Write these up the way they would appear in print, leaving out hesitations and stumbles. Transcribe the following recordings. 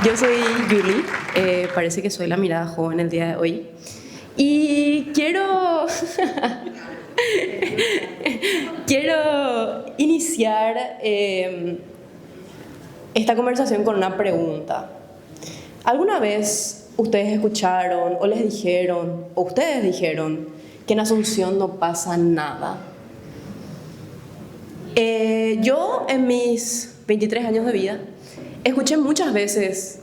Yo soy Yuli, parece que soy la mirada joven el día de hoy. Y quiero iniciar esta conversación con una pregunta. ¿Alguna vez ustedes escucharon o les dijeron, o ustedes dijeron, que en Asunción no pasa nada? Yo en mis 23 años de vida escuché muchas veces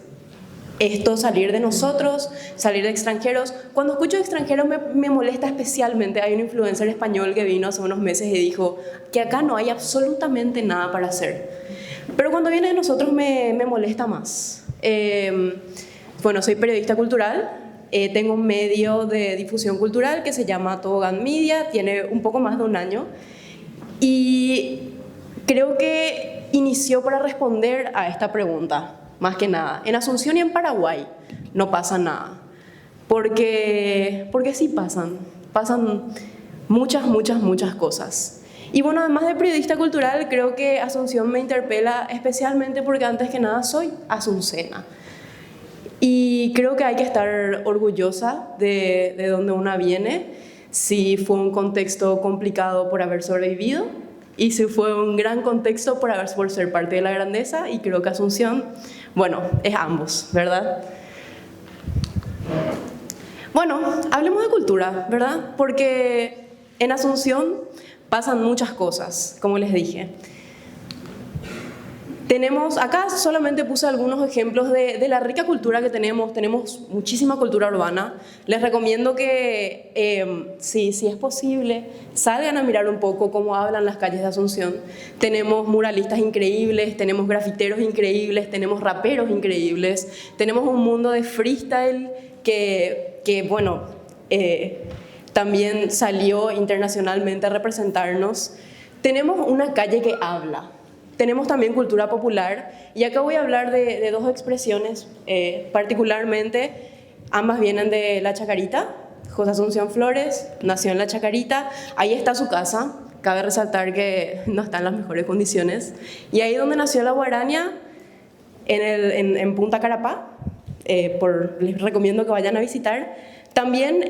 esto, salir de nosotros, salir de extranjeros. Cuando escucho extranjeros me molesta especialmente. Hay un influencer español que vino hace unos meses y dijo que acá no hay absolutamente nada para hacer. Pero cuando viene de nosotros me molesta más. Bueno, soy periodista cultural, tengo un medio de difusión cultural que se llama Tobogán Media, tiene un poco más de un año y creo que inició para responder a esta pregunta. Más que nada, en Asunción y en Paraguay no pasa nada, porque sí pasan muchas cosas. Y bueno, además de periodista cultural, creo que Asunción me interpela especialmente porque antes que nada soy asuncena. Y creo que hay que estar orgullosa de donde una viene, si fue un contexto complicado por haber sobrevivido y si fue un gran contexto por ser parte de la grandeza, y creo que Asunción, bueno, es ambos, ¿verdad? Bueno, hablemos de cultura, ¿verdad? Porque en Asunción pasan muchas cosas, como les dije. Acá solamente puse algunos ejemplos de la rica cultura que tenemos muchísima cultura urbana. Les recomiendo que, si es posible, salgan a mirar un poco cómo hablan las calles de Asunción. Tenemos muralistas increíbles, tenemos grafiteros increíbles, tenemos raperos increíbles, tenemos un mundo de freestyle que bueno, también salió internacionalmente a representarnos. Tenemos una calle que habla. Tenemos también cultura popular, y acá voy a hablar de dos expresiones, particularmente, ambas vienen de La Chacarita. José Asunción Flores nació en La Chacarita, ahí está su casa, cabe resaltar que no está en las mejores condiciones, y ahí donde nació la guaraña, en Punta Carapá, les recomiendo que vayan a visitar. También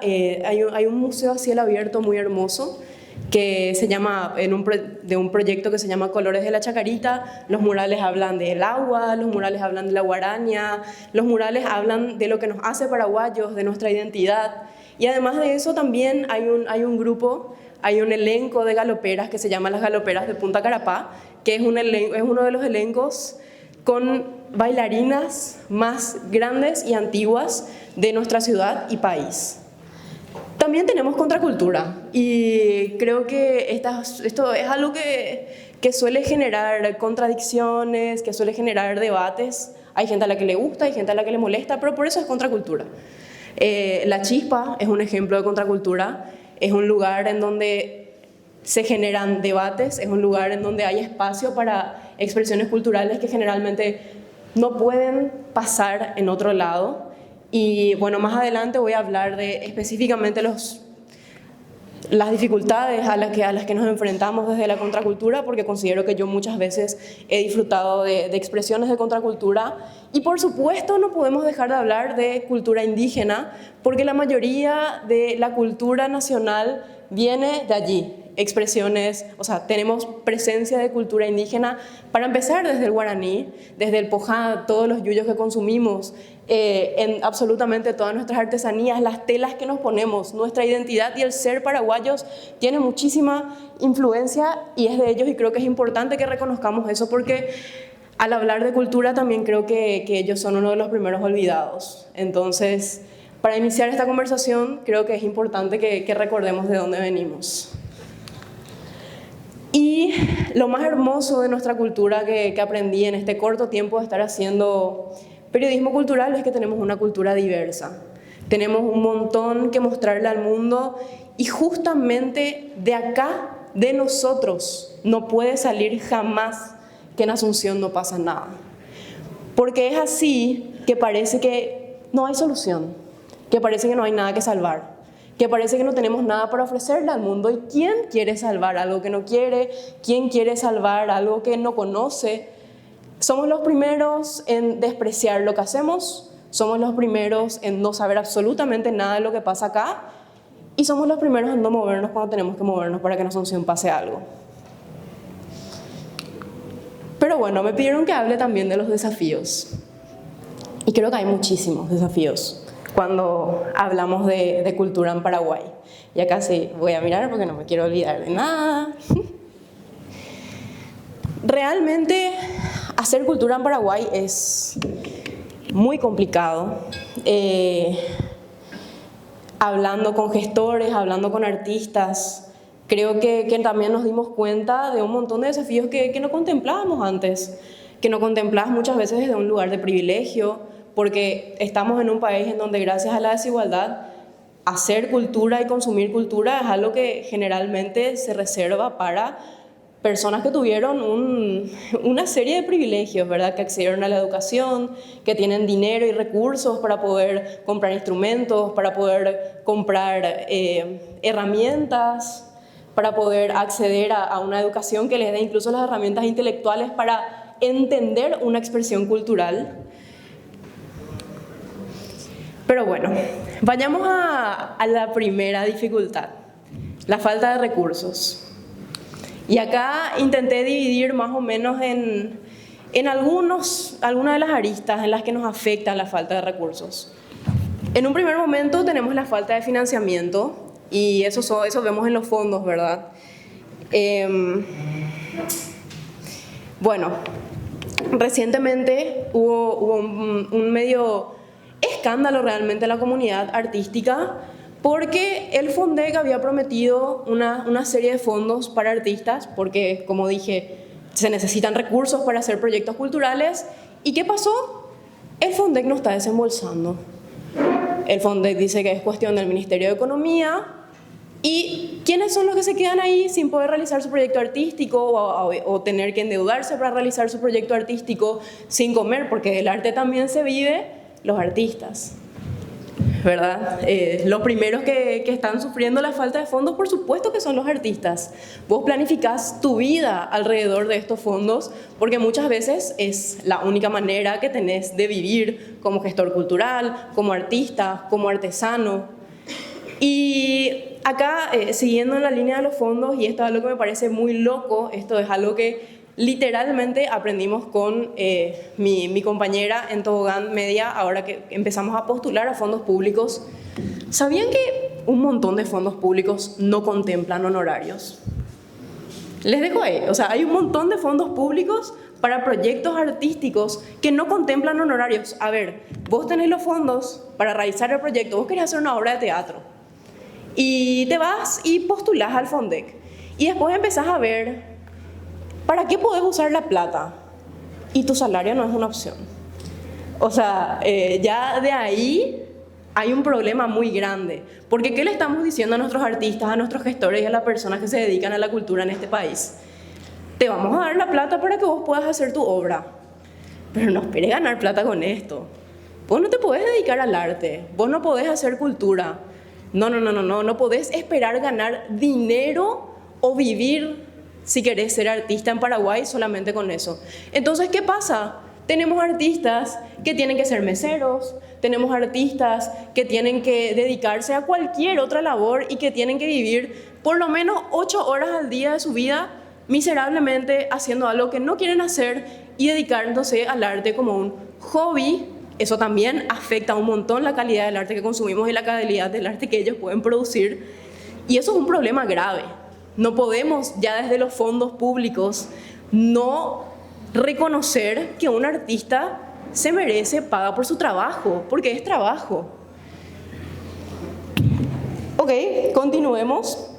hay un museo a cielo abierto muy hermoso, que se llama, de un proyecto que se llama Colores de la Chacarita. Los murales hablan del agua, los murales hablan de la guaraña, los murales hablan de lo que nos hace paraguayos, de nuestra identidad. Y además de eso también hay un elenco de galoperas que se llama las Galoperas de Punta Carapá, que es uno de los elencos con bailarinas más grandes y antiguas de nuestra ciudad y país. También tenemos contracultura, y creo que esto es algo que suele generar contradicciones, que suele generar debates. Hay gente a la que le gusta, hay gente a la que le molesta, pero por eso es contracultura. La Chispa es un ejemplo de contracultura, es un lugar en donde se generan debates, es un lugar en donde hay espacio para expresiones culturales que generalmente no pueden pasar en otro lado. Y bueno, más adelante voy a hablar de específicamente las dificultades a las que nos enfrentamos desde la contracultura, porque considero que yo muchas veces he disfrutado de expresiones de contracultura. Y por supuesto no podemos dejar de hablar de cultura indígena, porque la mayoría de la cultura nacional viene de allí. Expresiones, o sea, tenemos presencia de cultura indígena, para empezar desde el guaraní, desde el pojá, todos los yuyos que consumimos, en absolutamente todas nuestras artesanías, las telas que nos ponemos, nuestra identidad y el ser paraguayos tiene muchísima influencia y es de ellos, y creo que es importante que reconozcamos eso, porque al hablar de cultura también creo que ellos son uno de los primeros olvidados. Entonces, para iniciar esta conversación creo que es importante que recordemos de dónde venimos. Y lo más hermoso de nuestra cultura que aprendí en este corto tiempo de estar haciendo periodismo cultural es que tenemos una cultura diversa. Tenemos un montón que mostrarle al mundo, y justamente de acá, de nosotros, no puede salir jamás que en Asunción no pasa nada. Porque es así que parece que no hay solución, que parece que no hay nada que salvar, que parece que no tenemos nada para ofrecerle al mundo. ¿Y quién quiere salvar algo que no quiere? ¿Quién quiere salvar algo que no conoce? Somos los primeros en despreciar lo que hacemos, somos los primeros en no saber absolutamente nada de lo que pasa acá y somos los primeros en no movernos cuando tenemos que movernos para que en Asunción pase algo. Pero bueno, me pidieron que hable también de los desafíos. Y creo que hay muchísimos desafíos cuando hablamos de cultura en Paraguay. Y acá sí voy a mirar porque no me quiero olvidar de nada. Realmente hacer cultura en Paraguay es muy complicado. Hablando con gestores, hablando con artistas, creo que también nos dimos cuenta de un montón de desafíos que no contemplábamos antes, que no contemplabas muchas veces desde un lugar de privilegio, porque estamos en un país en donde gracias a la desigualdad, hacer cultura y consumir cultura es algo que generalmente se reserva para personas que tuvieron una serie de privilegios, ¿verdad? Que accedieron a la educación, que tienen dinero y recursos para poder comprar instrumentos, para poder comprar herramientas, para poder acceder a una educación que les dé incluso las herramientas intelectuales para entender una expresión cultural. Pero bueno, vayamos a la primera dificultad, la falta de recursos. Y acá intenté dividir más o menos en algunas de las aristas en las que nos afecta la falta de recursos. En un primer momento tenemos la falta de financiamiento y eso vemos en los fondos, ¿verdad? Bueno, recientemente hubo un medio escándalo realmente en la comunidad artística porque el Fondec había prometido una serie de fondos para artistas, porque, como dije, se necesitan recursos para hacer proyectos culturales. ¿Y qué pasó? El Fondec no está desembolsando. El Fondec dice que es cuestión del Ministerio de Economía. ¿Y quiénes son los que se quedan ahí sin poder realizar su proyecto artístico o tener que endeudarse para realizar su proyecto artístico sin comer? Porque del arte también se vive, los artistas, ¿verdad? Los primeros que están sufriendo la falta de fondos, por supuesto que son los artistas. Vos planificás tu vida alrededor de estos fondos porque muchas veces es la única manera que tenés de vivir como gestor cultural, como artista, como artesano. Y acá, siguiendo en la línea de los fondos, y esto es algo que me parece muy loco, esto es algo que literalmente aprendimos con mi compañera en Tobogán Media, ahora que empezamos a postular a fondos públicos. ¿Sabían que un montón de fondos públicos no contemplan honorarios? Les dejo ahí, o sea, hay un montón de fondos públicos para proyectos artísticos que no contemplan honorarios. A ver, vos tenés los fondos para realizar el proyecto, vos querés hacer una obra de teatro y te vas y postulás al Fondec y después empezás a ver ¿para qué podés usar la plata? Y tu salario no es una opción. O sea, ya de ahí hay un problema muy grande. Porque ¿qué le estamos diciendo a nuestros artistas, a nuestros gestores y a las personas que se dedican a la cultura en este país? Te vamos a dar la plata para que vos puedas hacer tu obra. Pero no esperes ganar plata con esto. Vos no te podés dedicar al arte. Vos no podés hacer cultura. No podés esperar ganar dinero o vivir si querés ser artista en Paraguay solamente con eso. Entonces, ¿qué pasa? Tenemos artistas que tienen que ser meseros, tenemos artistas que tienen que dedicarse a cualquier otra labor y que tienen que vivir por lo menos 8 horas al día de su vida miserablemente haciendo algo que no quieren hacer y dedicándose al arte como un hobby. Eso también afecta un montón la calidad del arte que consumimos y la calidad del arte que ellos pueden producir. Y eso es un problema grave. No podemos ya desde los fondos públicos no reconocer que un artista se merece paga por su trabajo, porque es trabajo. Ok, continuemos.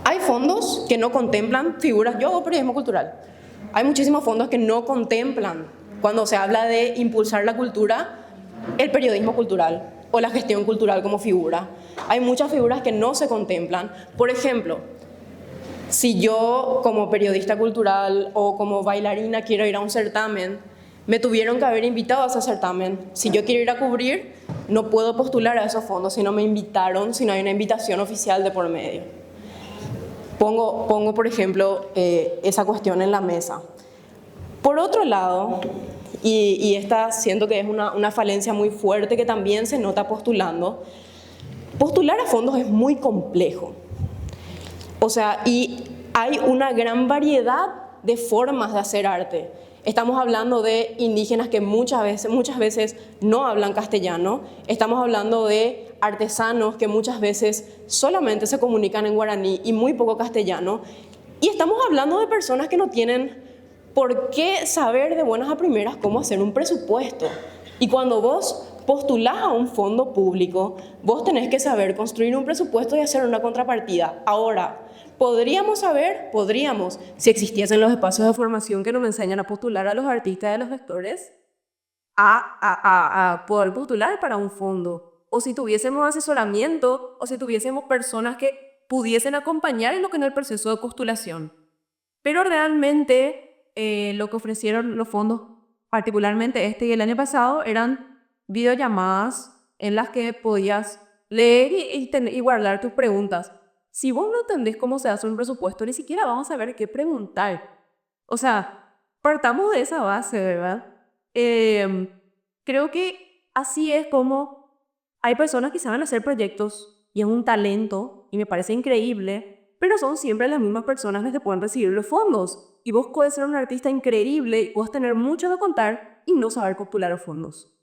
Hay fondos que no contemplan figuras. Yo hago periodismo cultural. Hay muchísimos fondos que no contemplan, cuando se habla de impulsar la cultura, el periodismo cultural o la gestión cultural como figura. Hay muchas figuras que no se contemplan. Por ejemplo, si yo como periodista cultural o como bailarina quiero ir a un certamen, me tuvieron que haber invitado a ese certamen. Si yo quiero ir a cubrir, no puedo postular a esos fondos si no me invitaron, si no hay una invitación oficial de por medio. Pongo por ejemplo, esa cuestión en la mesa. Por otro lado, y esta siento que es una falencia muy fuerte que también se nota postulando, postular a fondos es muy complejo. O sea, y hay una gran variedad de formas de hacer arte. Estamos hablando de indígenas que muchas veces no hablan castellano. Estamos hablando de artesanos que muchas veces solamente se comunican en guaraní y muy poco castellano. Y estamos hablando de personas que no tienen por qué saber de buenas a primeras cómo hacer un presupuesto. Y cuando vos postulás a un fondo público, vos tenés que saber construir un presupuesto y hacer una contrapartida. Ahora, podríamos, si existiesen los espacios de formación que nos enseñan a postular a los artistas y a los gestores, a poder postular para un fondo. O si tuviésemos asesoramiento, o si tuviésemos personas que pudiesen acompañar en lo que es el proceso de postulación. Pero realmente lo que ofrecieron los fondos, particularmente este y el año pasado, eran videollamadas en las que podías leer y guardar tus preguntas. Si vos no entendés cómo se hace un presupuesto, ni siquiera vamos a saber qué preguntar. O sea, partamos de esa base, ¿verdad? Creo que así es como hay personas que saben hacer proyectos y es un talento y me parece increíble, pero son siempre las mismas personas las que pueden recibir los fondos. Y vos puedes ser un artista increíble y puedes tener mucho de contar y no saber postular los fondos.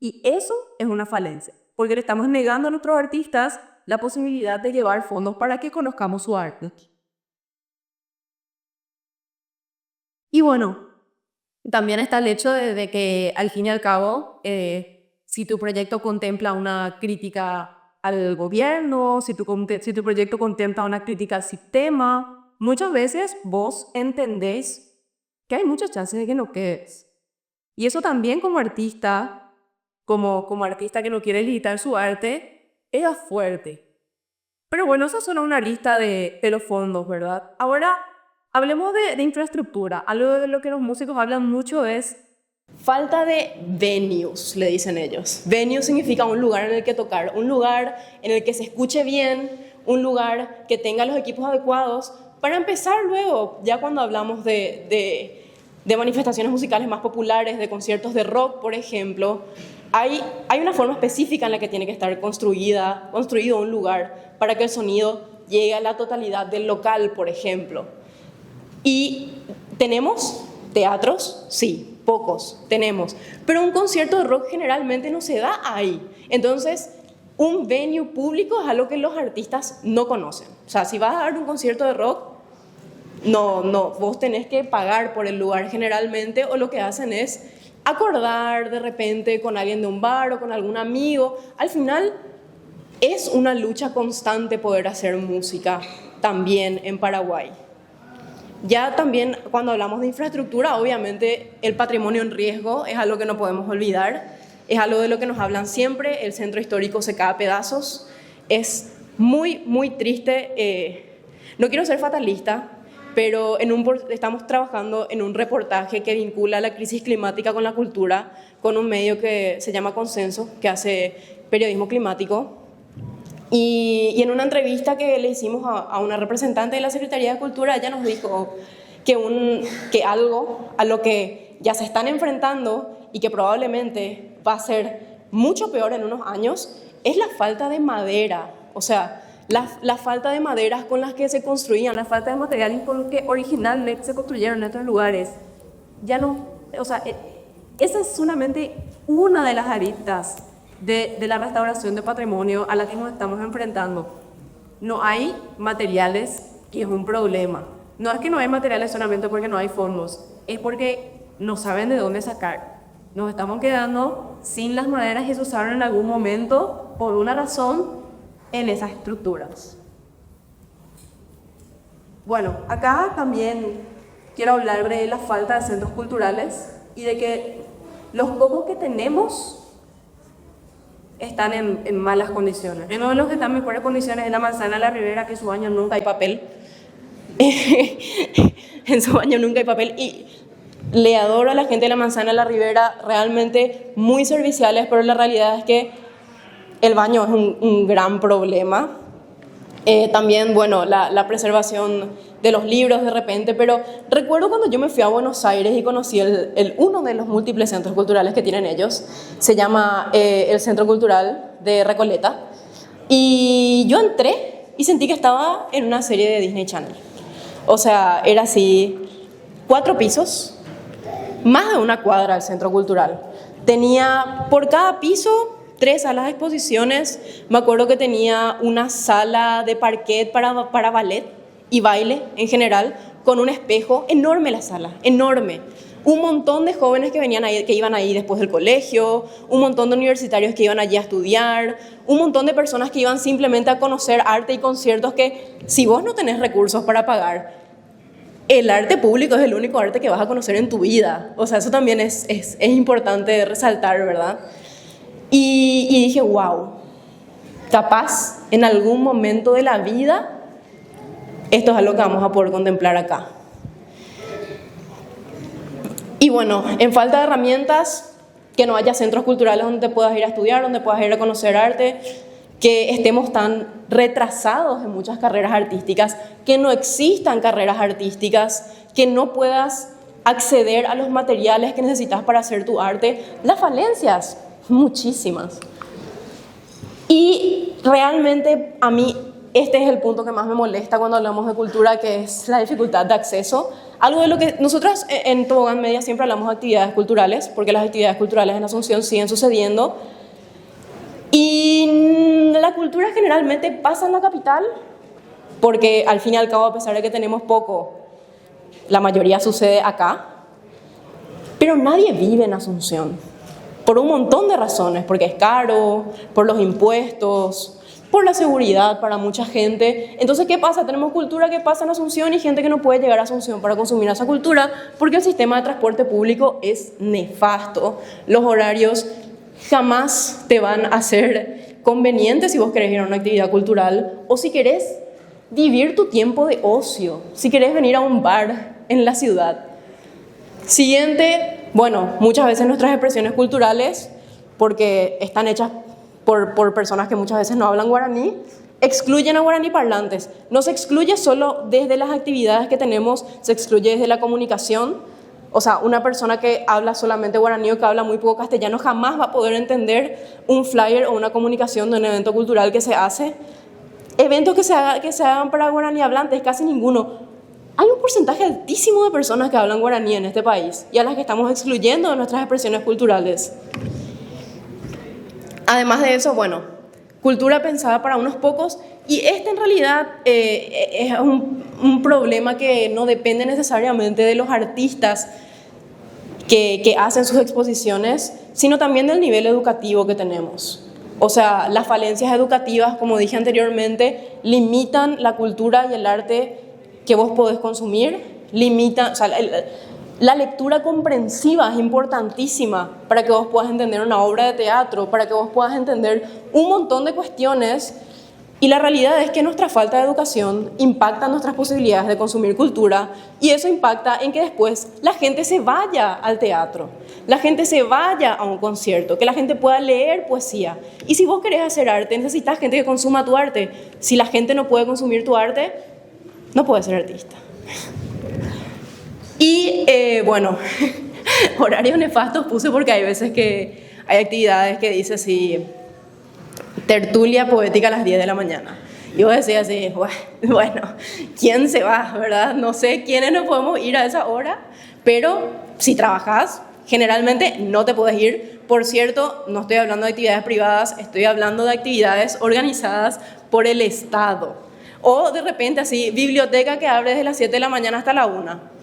Y eso es una falencia, porque le estamos negando a nuestros artistas la posibilidad de llevar fondos para que conozcamos su arte. Y bueno, también está el hecho de que al fin y al cabo, si tu proyecto contempla una crítica al gobierno, si tu proyecto contempla una crítica al sistema, muchas veces vos entendés que hay muchas chances de que no quedes. Y eso también como artista, como artista que no quiere limitar su arte, es fuerte. Pero bueno, esa es solo una lista de los fondos, ¿verdad? Ahora, hablemos de infraestructura. Algo de lo que los músicos hablan mucho es falta de venues, le dicen ellos. Venue significa un lugar en el que tocar, un lugar en el que se escuche bien, un lugar que tenga los equipos adecuados. Para empezar luego, ya cuando hablamos de manifestaciones musicales más populares, de conciertos de rock, por ejemplo, hay una forma específica en la que tiene que estar construido un lugar para que el sonido llegue a la totalidad del local, por ejemplo. ¿Y tenemos teatros? Sí, pocos tenemos. Pero un concierto de rock generalmente no se da ahí. Entonces, un venue público es algo que los artistas no conocen. O sea, si vas a dar un concierto de rock, no, vos tenés que pagar por el lugar generalmente, o lo que hacen es acordar de repente con alguien de un bar o con algún amigo. Al final es una lucha constante poder hacer música también en Paraguay. Ya también cuando hablamos de infraestructura, obviamente el patrimonio en riesgo es algo que no podemos olvidar, es algo de lo que nos hablan siempre. El centro histórico se cae a pedazos, es muy, muy triste. No quiero ser fatalista, pero estamos trabajando en un reportaje que vincula la crisis climática con la cultura, con un medio que se llama Consenso, que hace periodismo climático. Y en una entrevista que le hicimos a una representante de la Secretaría de Cultura, ella nos dijo que algo a lo que ya se están enfrentando y que probablemente va a ser mucho peor en unos años es la falta de madera. O sea, la falta de maderas con las que se construían, la falta de materiales con los que originalmente se construyeron en estos lugares. Ya no, o sea, esa es solamente una de las aristas de la restauración de patrimonio a la que nos estamos enfrentando. No hay materiales y es un problema. No es que no hay materiales solamente porque no hay fondos, es porque no saben de dónde sacar. Nos estamos quedando sin las maderas que se usaron en algún momento por una razón en esas estructuras. Bueno, acá también quiero hablar de la falta de centros culturales y de que los pocos que tenemos están en malas condiciones. Uno de los que están en mejores condiciones es la Manzana de la Ribera, que en su baño nunca hay papel. En su baño nunca hay papel. Y le adoro a la gente de la Manzana de la Ribera, realmente muy serviciales, pero la realidad es que el baño es un gran problema. También, bueno, la preservación de los libros de repente, pero recuerdo cuando yo me fui a Buenos Aires y conocí uno de los múltiples centros culturales que tienen ellos, se llama el Centro Cultural de Recoleta, y yo entré y sentí que estaba en una serie de Disney Channel. O sea, era así, 4 pisos, más de una cuadra el centro cultural. Tenía por cada piso 3 salas de exposiciones. Me acuerdo que tenía una sala de parquet para ballet y baile en general, con un espejo. Enorme la sala, enorme. Un montón de jóvenes que iban ahí después del colegio, un montón de universitarios que iban allí a estudiar, un montón de personas que iban simplemente a conocer arte y conciertos que, si vos no tenés recursos para pagar, el arte público es el único arte que vas a conocer en tu vida. O sea, eso también es importante resaltar, ¿verdad? Y dije, wow, capaz en algún momento de la vida esto es algo que vamos a poder contemplar acá. Y bueno, en falta de herramientas, que no haya centros culturales donde te puedas ir a estudiar, donde puedas ir a conocer arte, que estemos tan retrasados en muchas carreras artísticas, que no existan carreras artísticas, que no puedas acceder a los materiales que necesitas para hacer tu arte. Las falencias, muchísimas. Y realmente a mí este es el punto que más me molesta cuando hablamos de cultura, que es la dificultad de acceso. Algo de lo que nosotros en Tobogán Media siempre hablamos de actividades culturales, porque las actividades culturales en Asunción siguen sucediendo. Y la cultura generalmente pasa en la capital, porque al fin y al cabo, a pesar de que tenemos poco, la mayoría sucede acá. Pero nadie vive en Asunción, por un montón de razones, porque es caro, por los impuestos, por la seguridad para mucha gente. Entonces, ¿qué pasa? Tenemos cultura que pasa en Asunción y gente que no puede llegar a Asunción para consumir esa cultura, porque el sistema de transporte público es nefasto. Los horarios jamás te van a ser convenientes si vos querés ir a una actividad cultural o si querés vivir tu tiempo de ocio, si querés venir a un bar en la ciudad. Siguiente, bueno, muchas veces nuestras expresiones culturales, porque están hechas por personas que muchas veces no hablan guaraní, excluyen a guaraní parlantes. No se excluye solo desde las actividades que tenemos, se excluye desde la comunicación. O sea, una persona que habla solamente guaraní o que habla muy poco castellano jamás va a poder entender un flyer o una comunicación de un evento cultural que se hace. Eventos que se hagan para guaraní hablantes, casi ninguno. Hay un porcentaje altísimo de personas que hablan guaraní en este país y a las que estamos excluyendo de nuestras expresiones culturales. Además de eso, bueno, cultura pensada para unos pocos, y este en realidad es un problema que no depende necesariamente de los artistas que hacen sus exposiciones, sino también del nivel educativo que tenemos. O sea, las falencias educativas, como dije anteriormente, limitan la cultura y el arte que vos podés consumir, limitan, o sea, la lectura comprensiva es importantísima para que vos puedas entender una obra de teatro, para que vos puedas entender un montón de cuestiones. Y la realidad es que nuestra falta de educación impacta nuestras posibilidades de consumir cultura, y eso impacta en que después la gente se vaya al teatro, la gente se vaya a un concierto, que la gente pueda leer poesía. Y si vos querés hacer arte, necesitas gente que consuma tu arte. Si la gente no puede consumir tu arte, no puedes ser artista. Y bueno, horarios nefastos puse porque hay veces que hay actividades que dice así, tertulia poética a las 10 de la mañana. Y vos decís así, bueno, ¿quién se va, verdad? No sé quiénes nos podemos ir a esa hora, pero si trabajás, generalmente no te puedes ir. Por cierto, no estoy hablando de actividades privadas, estoy hablando de actividades organizadas por el Estado. O de repente así, biblioteca que abre desde las 7 de la mañana hasta la 1.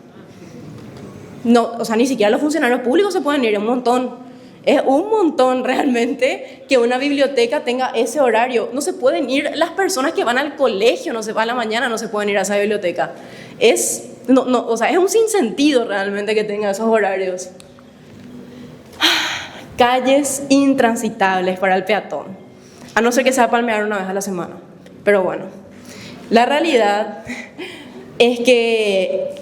No, o sea, ni siquiera los funcionarios públicos se pueden ir, es un montón. Es un montón realmente que una biblioteca tenga ese horario. No se pueden ir las personas que van al colegio, no se van a la mañana, no se pueden ir a esa biblioteca. O sea, es un sinsentido realmente que tenga esos horarios. Calles intransitables para el peatón, a no ser que sea palmear una vez a la semana. Pero bueno, la realidad es que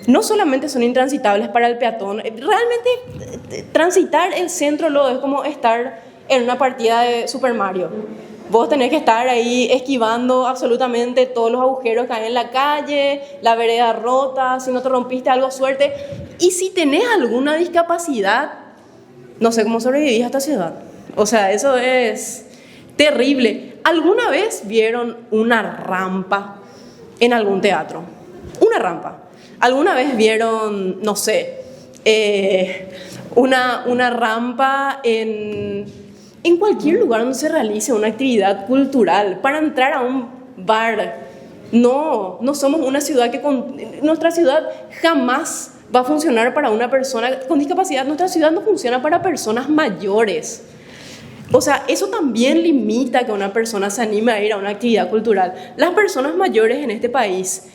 no solamente son intransitables para el peatón, realmente transitar el centro Lodo es como estar en una partida de Super Mario. Vos tenés que estar ahí esquivando absolutamente todos los agujeros que hay en la calle, la vereda rota, si no te rompiste algo, suerte. Y si tenés alguna discapacidad, no sé cómo sobrevivís a esta ciudad. O sea, eso es terrible. ¿Alguna vez vieron una rampa en algún teatro? Una rampa. ¿Alguna vez vieron, no sé, una rampa en cualquier lugar donde se realice una actividad cultural? Para entrar a un bar, no somos una ciudad nuestra ciudad jamás va a funcionar para una persona con discapacidad. Nuestra ciudad no funciona para personas mayores. O sea, eso también limita que una persona se anime a ir a una actividad cultural. Las personas mayores en este país,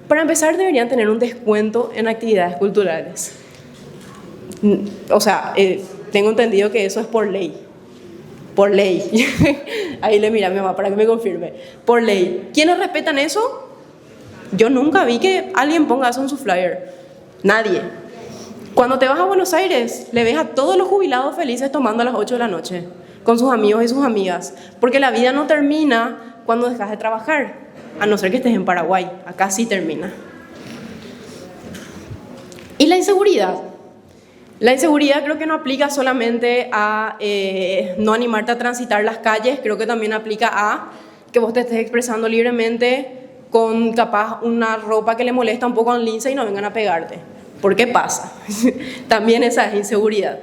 para empezar, deberían tener un descuento en actividades culturales. O sea, tengo entendido que eso es por ley. Por ley. Ahí le mira a mi mamá para que me confirme. Por ley. ¿Quiénes respetan eso? Yo nunca vi que alguien ponga eso en su flyer. Nadie. Cuando te vas a Buenos Aires, le ves a todos los jubilados felices tomando a las 8 de la noche, con sus amigos y sus amigas. Porque la vida no termina cuando dejas de trabajar, a no ser que estés en Paraguay. Acá sí termina. ¿Y la inseguridad? La inseguridad creo que no aplica solamente a no animarte a transitar las calles, creo que también aplica a que vos te estés expresando libremente con capaz una ropa que le molesta un poco a un lince y no vengan a pegarte. ¿Por qué pasa? También esa es inseguridad.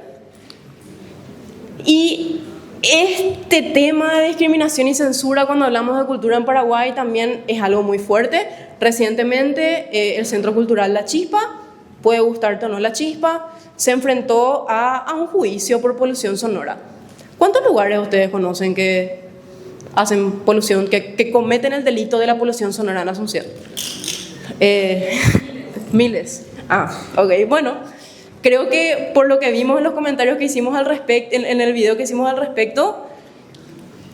Y este tema de discriminación y censura cuando hablamos de cultura en Paraguay también es algo muy fuerte. Recientemente el Centro Cultural La Chispa, puede gustarte o no La Chispa, se enfrentó a un juicio por polución sonora. ¿Cuántos lugares ustedes conocen que hacen polución, que cometen el delito de la polución sonora en Asunción? Miles. Ok. Bueno, creo que por lo que vimos en los comentarios que hicimos al respecto, en el video que hicimos al respecto,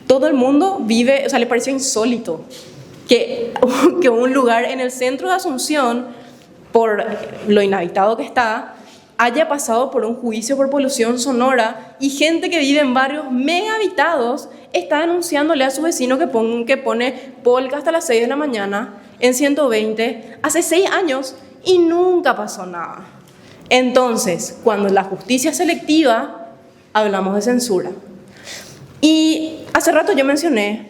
todo el mundo vive, o sea, le pareció insólito que un lugar en el centro de Asunción, por lo inhabitado que está, haya pasado por un juicio por polución sonora y gente que vive en barrios mega habitados está denunciándole a su vecino que pone polka hasta las 6 de la mañana en 120 hace 6 años y nunca pasó nada. Entonces, cuando la justicia es selectiva, hablamos de censura. Y hace rato yo mencioné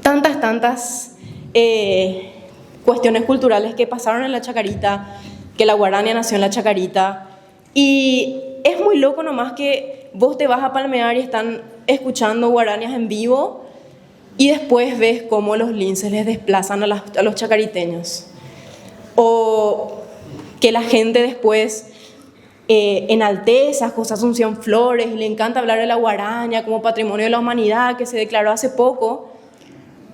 tantas cuestiones culturales que pasaron en la Chacarita, que la guarania nació en la Chacarita, y es muy loco nomás que vos te vas a palmear y están escuchando guaranias en vivo y después ves cómo los linces les desplazan a los chacariteños. O que la gente después enalteza José Asunción Flores y le encanta hablar de la guaraña como patrimonio de la humanidad que se declaró hace poco,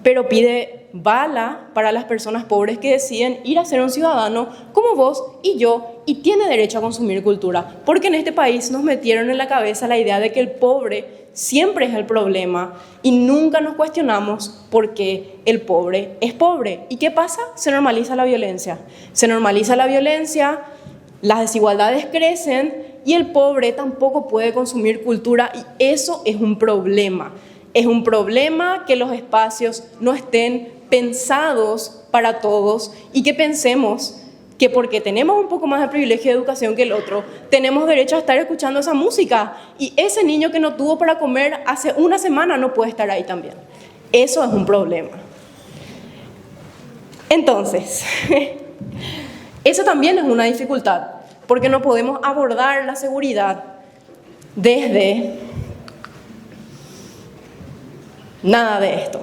pero pide bala para las personas pobres que deciden ir a ser un ciudadano como vos y yo y tiene derecho a consumir cultura. Porque en este país nos metieron en la cabeza la idea de que el pobre siempre es el problema y nunca nos cuestionamos por qué el pobre es pobre. ¿Y qué pasa? Se normaliza la violencia. Se normaliza la violencia, las desigualdades crecen y el pobre tampoco puede consumir cultura y eso es un problema. Es un problema que los espacios no estén pensados para todos y que pensemos que porque tenemos un poco más de privilegio de educación que el otro, tenemos derecho a estar escuchando esa música y ese niño que no tuvo para comer hace una semana no puede estar ahí también. Eso es un problema. Entonces, eso también es una dificultad, porque no podemos abordar la seguridad desde nada de esto,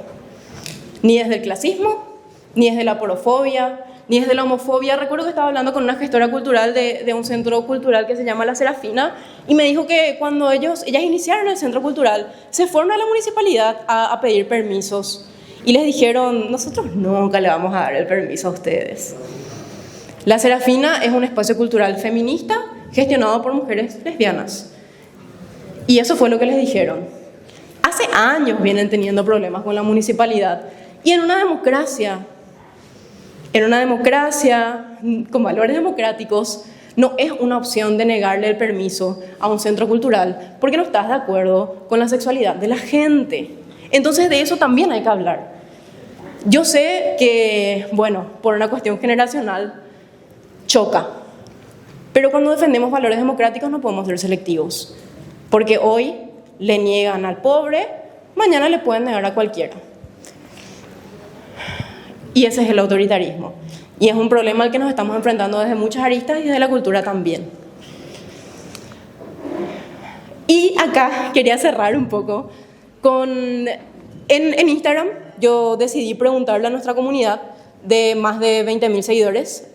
ni desde el clasismo, ni desde la porofobia, ni desde la homofobia. Recuerdo que estaba hablando con una gestora cultural de un centro cultural que se llama La Serafina y me dijo que cuando ellas iniciaron el centro cultural, se fueron a la municipalidad a pedir permisos y les dijeron, nosotros nunca le vamos a dar el permiso a ustedes. La Serafina es un espacio cultural feminista gestionado por mujeres lesbianas y eso fue lo que les dijeron. Hace años vienen teniendo problemas con la municipalidad y en una democracia con valores democráticos no es una opción de negarle el permiso a un centro cultural porque no estás de acuerdo con la sexualidad de la gente. Entonces de eso también hay que hablar. Yo sé que, bueno, por una cuestión generacional, choca. Pero cuando defendemos valores democráticos no podemos ser selectivos. Porque hoy le niegan al pobre, mañana le pueden negar a cualquiera. Y ese es el autoritarismo. Y es un problema al que nos estamos enfrentando desde muchas aristas y desde la cultura también. Y acá quería cerrar un poco con... En Instagram yo decidí preguntarle a nuestra comunidad de más de 20.000 seguidores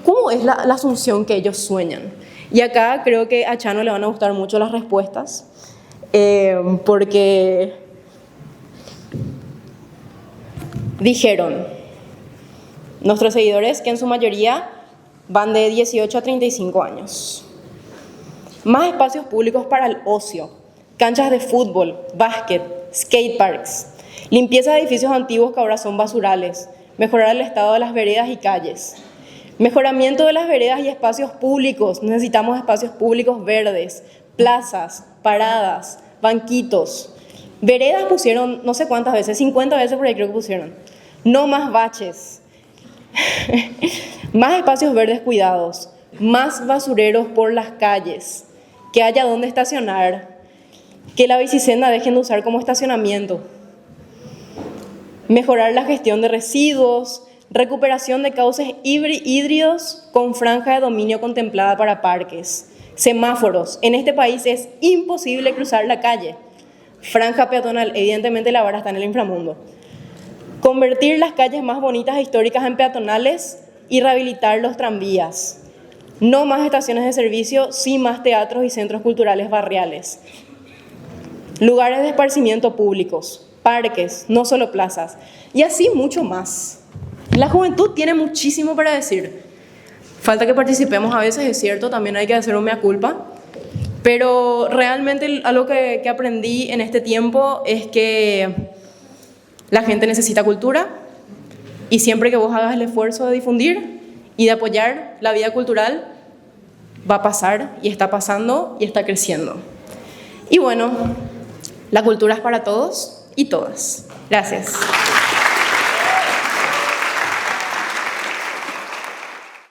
cómo es la asunción que ellos sueñan. Y acá creo que a Chano le van a gustar mucho las respuestas, porque dijeron nuestros seguidores que en su mayoría van de 18 a 35 años. Más espacios públicos para el ocio, canchas de fútbol, básquet, skateparks, limpieza de edificios antiguos que ahora son basurales, mejorar el estado de las veredas y calles, mejoramiento de las veredas y espacios públicos. Necesitamos espacios públicos verdes, plazas, paradas, banquitos. Veredas pusieron no sé cuántas veces, 50 veces por ahí creo que pusieron. No más baches. Más espacios verdes cuidados, más basureros por las calles, que haya donde estacionar, que la bicicenda dejen de usar como estacionamiento, mejorar la gestión de residuos, recuperación de cauces hídridos con franja de dominio contemplada para parques, semáforos. En este país es imposible cruzar la calle. Franja peatonal, evidentemente la vara está en el inframundo. Convertir las calles más bonitas e históricas en peatonales y rehabilitar los tranvías. No más estaciones de servicio, sí más teatros y centros culturales barriales. Lugares de esparcimiento públicos, parques, no solo plazas, y así mucho más. La juventud tiene muchísimo para decir. Falta que participemos a veces, es cierto, también hay que hacer un mea culpa, pero realmente algo que aprendí en este tiempo es que la gente necesita cultura y siempre que vos hagas el esfuerzo de difundir y de apoyar la vida cultural, va a pasar y está pasando y está creciendo. Y bueno, la cultura es para todos y todas. Gracias.